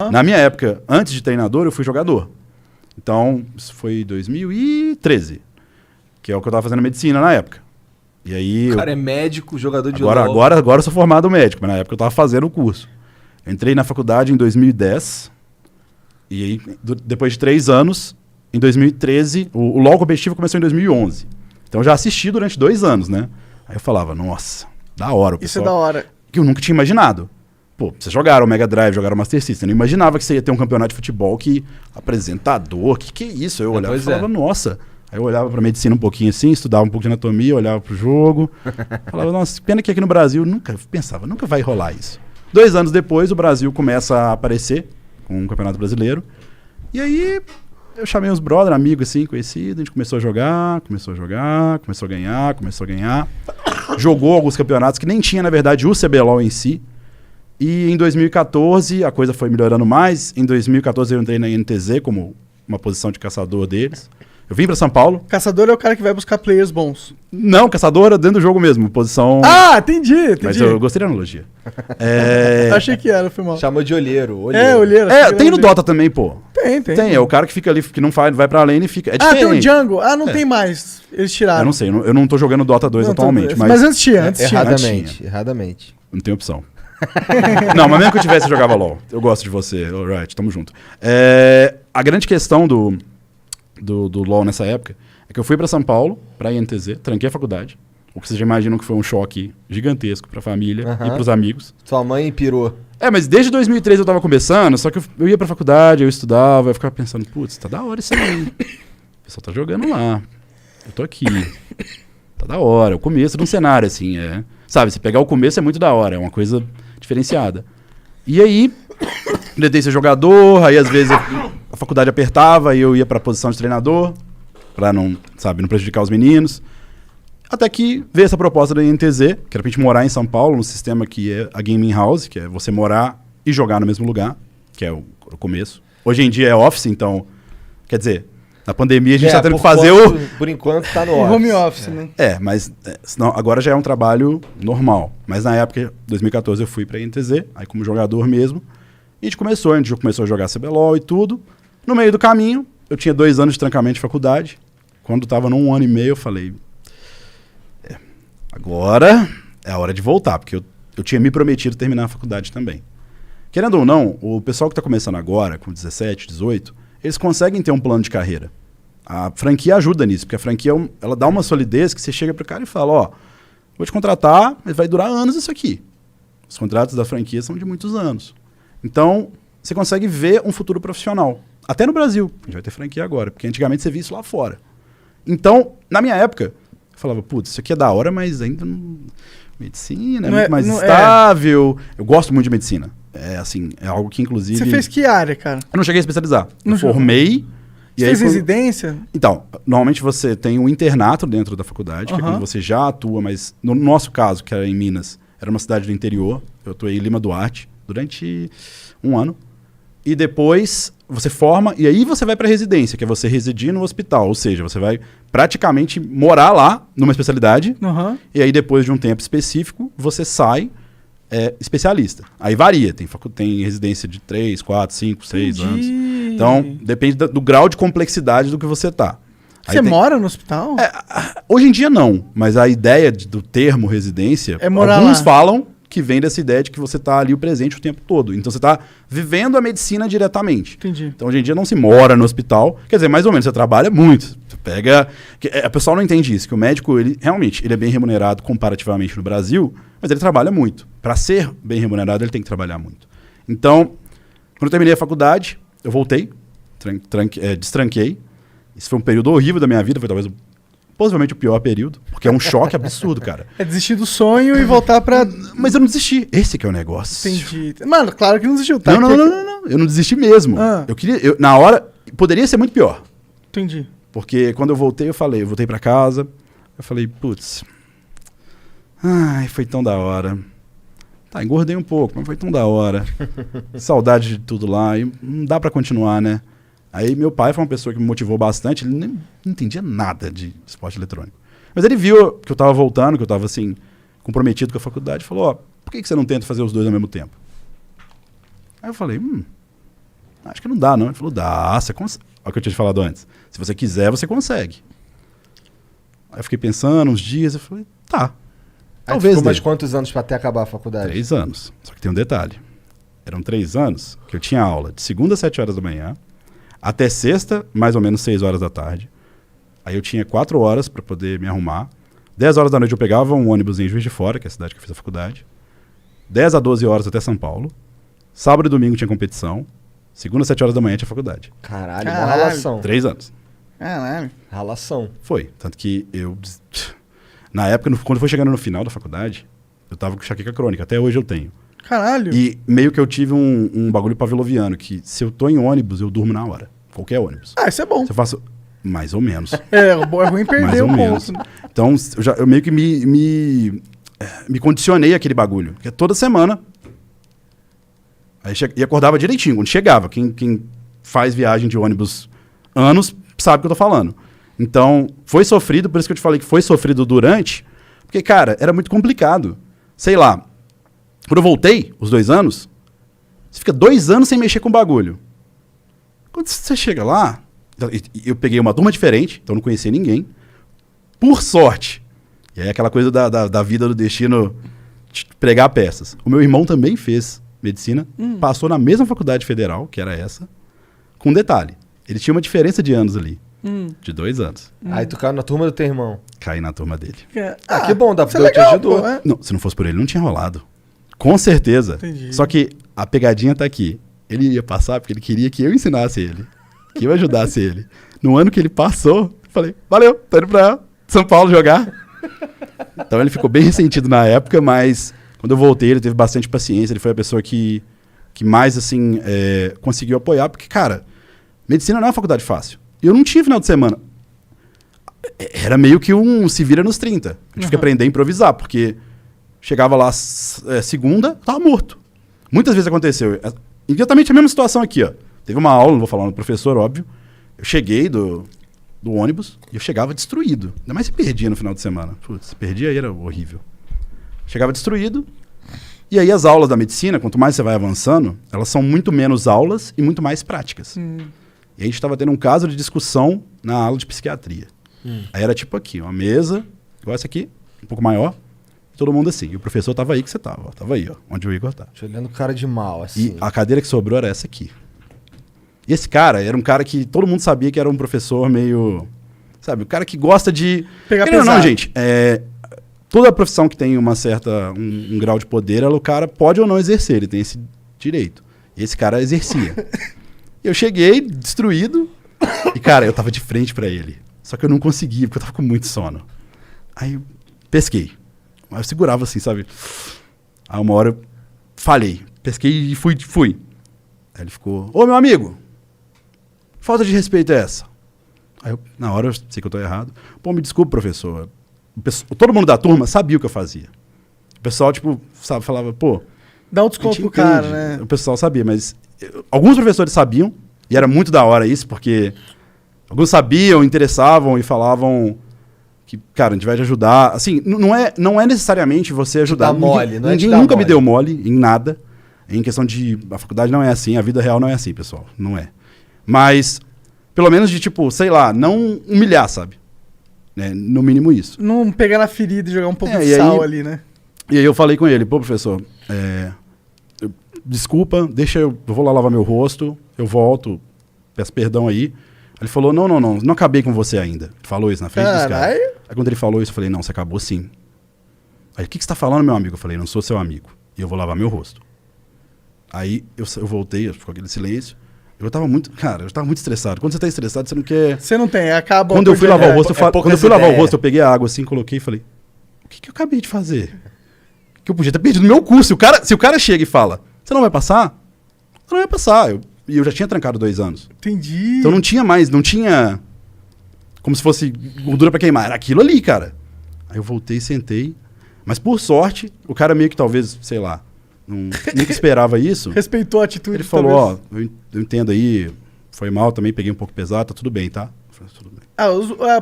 Na minha época, antes de treinador, eu fui jogador. Então, isso foi 2013, que é o que eu tava fazendo medicina na época. E aí... O cara é médico, jogador de LOL. Agora eu sou formado médico, mas na época eu tava fazendo o curso. Eu entrei na faculdade em 2010, e aí, depois de 3 anos, em 2013, o LOL competitivo começou em 2011. Então eu já assisti durante 2 anos, né? Aí eu falava, nossa, da hora. Isso é da hora. Que eu nunca tinha imaginado. Pô, vocês jogaram o Mega Drive, jogaram o Master System. Eu não imaginava que você ia ter um campeonato de futebol que apresentador, que é isso? Eu olhava e falava, nossa. Aí eu olhava pra medicina um pouquinho assim, estudava um pouco de anatomia, olhava pro jogo. Falava, nossa, pena que aqui no Brasil nunca vai rolar isso. 2 anos depois, o Brasil começa a aparecer com o Campeonato Brasileiro. E aí eu chamei uns brother, amigos assim, conhecidos, a gente começou a jogar, começou a ganhar. Jogou alguns campeonatos que nem tinha, na verdade, o CBLOL em si. E em 2014 a coisa foi melhorando mais. Em 2014 eu entrei na INTZ como uma posição de caçador deles. Eu vim pra São Paulo. Caçador é o cara que vai buscar players bons. Não, caçador é dentro do jogo mesmo, posição... Ah, entendi. Mas eu gostei da analogia. Achei que era, foi mal. Chamou de olheiro. Olheiro. Tem no Dota também, pô. Tem. É o cara que fica ali, que não vai pra lane e fica... É diferente. Tem o Jungle. Não tem mais. Eles tiraram. Eu não sei, eu não tô jogando Dota 2 atualmente. Mas antes tinha. Erradamente. Não tem opção. Não, mas mesmo que eu tivesse, eu jogava LOL. Eu gosto de você, alright, tamo junto. A grande questão do LOL nessa época é que eu fui pra São Paulo, pra INTZ, tranquei a faculdade. O que vocês já imaginam que foi um choque gigantesco pra família e pros amigos. Sua mãe pirou. Mas desde 2013 eu tava começando, só que eu ia pra faculdade, eu estudava, eu ficava pensando, putz, tá da hora isso aí. O pessoal tá jogando lá. Eu tô aqui. Tá da hora. O começo de um cenário, assim, Sabe, você pegar o começo é muito da hora, é uma coisa diferenciada. E aí, tentei ser jogador, aí às vezes a faculdade apertava e eu ia pra posição de treinador, pra não prejudicar os meninos. Até que veio essa proposta da INTZ, que era pra gente morar em São Paulo, num sistema que é a Gaming House, que é você morar e jogar no mesmo lugar, que é o começo. Hoje em dia é office, então, quer dizer, na pandemia a gente tá tendo que fazer Por enquanto tá no home office, né? Mas senão, agora já é um trabalho normal. Mas na época, 2014, eu fui pra INTZ, aí como jogador mesmo, e a gente começou a jogar CBLOL e tudo. No meio do caminho, eu tinha 2 anos de trancamento de faculdade. Quando tava num ano e meio, eu falei... agora é a hora de voltar, porque eu tinha me prometido terminar a faculdade também. Querendo ou não, o pessoal que está começando agora, com 17, 18, eles conseguem ter um plano de carreira. A franquia ajuda nisso, porque a franquia ela dá uma solidez que você chega pro cara e fala, vou te contratar, mas vai durar anos isso aqui. Os contratos da franquia são de muitos anos. Então, você consegue ver um futuro profissional. Até no Brasil, a gente vai ter franquia agora, porque antigamente você via isso lá fora. Então, na minha época, eu falava, putz, isso aqui é da hora, mas ainda não... Medicina é muito mais estável. Eu gosto muito de medicina. É algo que, inclusive... Você fez que área, cara? Eu não cheguei a especializar. Eu formei... Você fez residência? Então, normalmente você tem um internato dentro da faculdade, que é quando você já atua, mas no nosso caso, que era em Minas, era uma cidade do interior, eu atuei em Lima Duarte durante 1 ano. E depois você forma, e aí você vai para residência, que é você residir no hospital. Ou seja, você vai praticamente morar lá, numa especialidade, e aí depois de um tempo específico, você sai especialista. Aí varia, tem residência de 3, 4, 5, 6 anos. Então, depende do grau de complexidade do que você tá. Você mora no hospital? Hoje em dia não, mas a ideia do termo residência, alguns falam que vem dessa ideia de que você está ali o presente o tempo todo. Então você está vivendo a medicina diretamente. Entendi. Então hoje em dia não se mora no hospital. Quer dizer, mais ou menos, você trabalha muito. Você pega... A pessoa não entende isso, que o médico, ele é bem remunerado comparativamente no Brasil, mas ele trabalha muito. Para ser bem remunerado, ele tem que trabalhar muito. Então, quando eu terminei a faculdade, eu voltei, destranquei. Isso foi um período horrível da minha vida, foi talvez possivelmente o pior período, porque é um choque absurdo, cara. É desistir do sonho e voltar pra... Mas eu não desisti. Esse que é o negócio. Entendi. Mano, claro que não desistiu, tá? Não. Eu não desisti mesmo. Na hora, poderia ser muito pior. Entendi. Porque quando eu voltei pra casa, eu falei, putz, foi tão da hora. Tá, engordei um pouco, mas foi tão da hora. Saudade de tudo lá, e não dá pra continuar, né? Aí meu pai foi uma pessoa que me motivou bastante, ele nem entendia nada de esporte eletrônico. Mas ele viu que eu tava voltando, que eu tava assim, comprometido com a faculdade, e falou, por que você não tenta fazer os dois ao mesmo tempo? Aí eu falei, Acho que não dá, não. Ele falou, dá, você consegue. Olha o que eu tinha te falado antes. Se você quiser, você consegue. Aí eu fiquei pensando uns dias, eu falei, tá. Talvez. Ficou mais quantos anos pra até acabar a faculdade? 3 anos. Só que tem um detalhe. Eram 3 anos que eu tinha aula de segunda às 7 horas da manhã, até sexta, mais ou menos 6 horas da tarde. Aí eu tinha 4 horas pra poder me arrumar. 10 horas da noite eu pegava um ônibus em Juiz de Fora, que é a cidade que eu fiz a faculdade. 10 a 12 horas até São Paulo. Sábado e domingo tinha competição. Segunda às 7 horas da manhã tinha faculdade. Caralho, uma ralação. 3 anos. Caralho. Ralação. Foi. Tanto que eu... Na época, quando foi chegando no final da faculdade, eu tava com enxaqueca crônica. Até hoje eu tenho. Caralho. E meio que eu tive um bagulho pavloviano, que se eu tô em ônibus, eu durmo na hora. Qualquer ônibus. Ah, isso é bom. Se eu faço... Mais ou menos. É ruim perder mais ou um menos. ponto. Então, eu meio que me condicionei àquele bagulho. Porque toda semana... Aí e acordava direitinho, quando chegava. Quem faz viagem de ônibus anos sabe o que eu tô falando. Então, foi sofrido, por isso que eu te falei que foi sofrido durante, porque, cara, era muito complicado. Sei lá, quando eu voltei, os 2 anos, você fica 2 anos sem mexer com o bagulho. Quando você chega lá, eu peguei uma turma diferente, então não conhecia ninguém. Por sorte, e aí aquela coisa da vida do destino, de pregar peças. O meu irmão também fez medicina, passou na mesma faculdade federal, que era essa, com um detalhe. Ele tinha uma diferença de anos ali. De 2 anos. Aí tu caiu na turma do teu irmão. Caí na turma dele. Que bom, Deus te ajudou. Pô, é? Não, se não fosse por ele, não tinha rolado. Com certeza. Entendi. Só que a pegadinha tá aqui. Ele ia passar porque ele queria que eu ensinasse ele. Que eu ajudasse ele. No ano que ele passou, eu falei, valeu, tô indo pra São Paulo jogar. Então ele ficou bem ressentido na época, mas quando eu voltei, ele teve bastante paciência. Ele foi a pessoa que mais, assim, conseguiu apoiar. Porque, cara, medicina não é uma faculdade fácil. E eu não tinha final de semana. Era meio que um se vira nos 30. A gente tinha que aprender a improvisar, porque chegava lá segunda, tava morto. Muitas vezes aconteceu. Exatamente a mesma situação aqui, ó. Teve uma aula, não vou falar no professor, óbvio. Eu cheguei do ônibus e eu chegava destruído. Ainda mais se perdia no final de semana. Putz, se perdia aí era horrível. Chegava destruído. E aí as aulas da medicina, quanto mais você vai avançando, elas são muito menos aulas e muito mais práticas. E a gente estava tendo um caso de discussão na aula de psiquiatria. Aí era tipo aqui, uma mesa, igual essa aqui, um pouco maior, todo mundo assim. E o professor tava aí que você tava, ó. Tava aí, ó, onde o Igor tá. Te olhando cara de mal, assim. E a cadeira que sobrou era essa aqui. E esse cara era um cara que todo mundo sabia que era um professor meio... Sabe, o cara que gosta de... Pegar pesado. pesado. Não, gente, toda profissão que tem um grau de poder, o cara pode ou não exercer, ele tem esse direito. E esse cara exercia. Eu cheguei, destruído, e, cara, eu tava de frente pra ele. Só que eu não conseguia, porque eu tava com muito sono. Aí eu pesquei. Aí eu segurava assim, sabe? Aí uma hora eu falhei. Pesquei e fui. Aí ele ficou, ô meu amigo, falta de respeito é essa? Aí eu, na hora eu sei que eu tô errado. Pô, me desculpe, professor. Todo mundo da turma sabia o que eu fazia. O pessoal, tipo, sabe, falava, pô... Dá um desconto pro cara, né? O pessoal sabia, mas... Alguns professores sabiam, e era muito da hora isso, porque alguns sabiam, interessavam e falavam que, cara, a gente vai te ajudar. Assim, não é necessariamente você ajudar. Dá mole, não é ninguém nunca me deu mole em nada. Em questão de... A faculdade não é assim, a vida real não é assim, pessoal. Não é. Mas, pelo menos de, tipo, sei lá, não humilhar, sabe? No mínimo isso. Não pegar na ferida e jogar um pouco de sal ali, né? E aí eu falei com ele, pô, professor, desculpa, eu vou lá lavar meu rosto, eu volto, peço perdão aí. Ele falou, não acabei com você ainda. Ele falou isso na frente dos caras. Aí quando ele falou isso, eu falei, não, você acabou sim. Aí, o que você tá falando, meu amigo? Eu falei, não sou seu amigo, e eu vou lavar meu rosto. Aí eu voltei, ficou aquele silêncio. Eu tava muito estressado. Quando você tá estressado, você não quer... Você não tem, acaba... Quando eu fui lavar o rosto, eu peguei a água assim, coloquei e falei, o que eu acabei de fazer? Que eu podia ter perdido meu curso. Se o cara chega e fala, você não vai passar? Eu não ia passar. E eu já tinha trancado 2 anos. Entendi. Então não tinha como se fosse gordura pra queimar. Era aquilo ali, cara. Aí eu voltei, sentei. Mas por sorte, o cara meio que talvez, sei lá, nunca esperava isso. Respeitou a atitude. Ele falou, ó, eu entendo aí, foi mal também, peguei um pouco pesado, tá tudo bem, tá? Eu falei, tudo bem.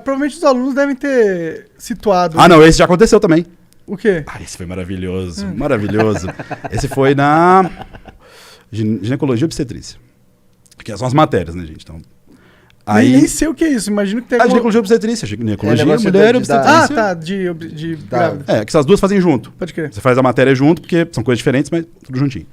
Provavelmente os alunos devem ter situado. Não, esse já aconteceu também. O quê? Esse foi maravilhoso, maravilhoso. Esse foi na ginecologia e obstetrícia. Que são as matérias, né, gente? Então, aí... Nem sei o que é isso, imagino que tem ginecologia e obstetrícia. Ginecologia, mulher e obstetrícia. Ah, tá, de grávida. Que essas duas fazem junto. Pode crer. Você faz a matéria junto, porque são coisas diferentes, mas tudo juntinho.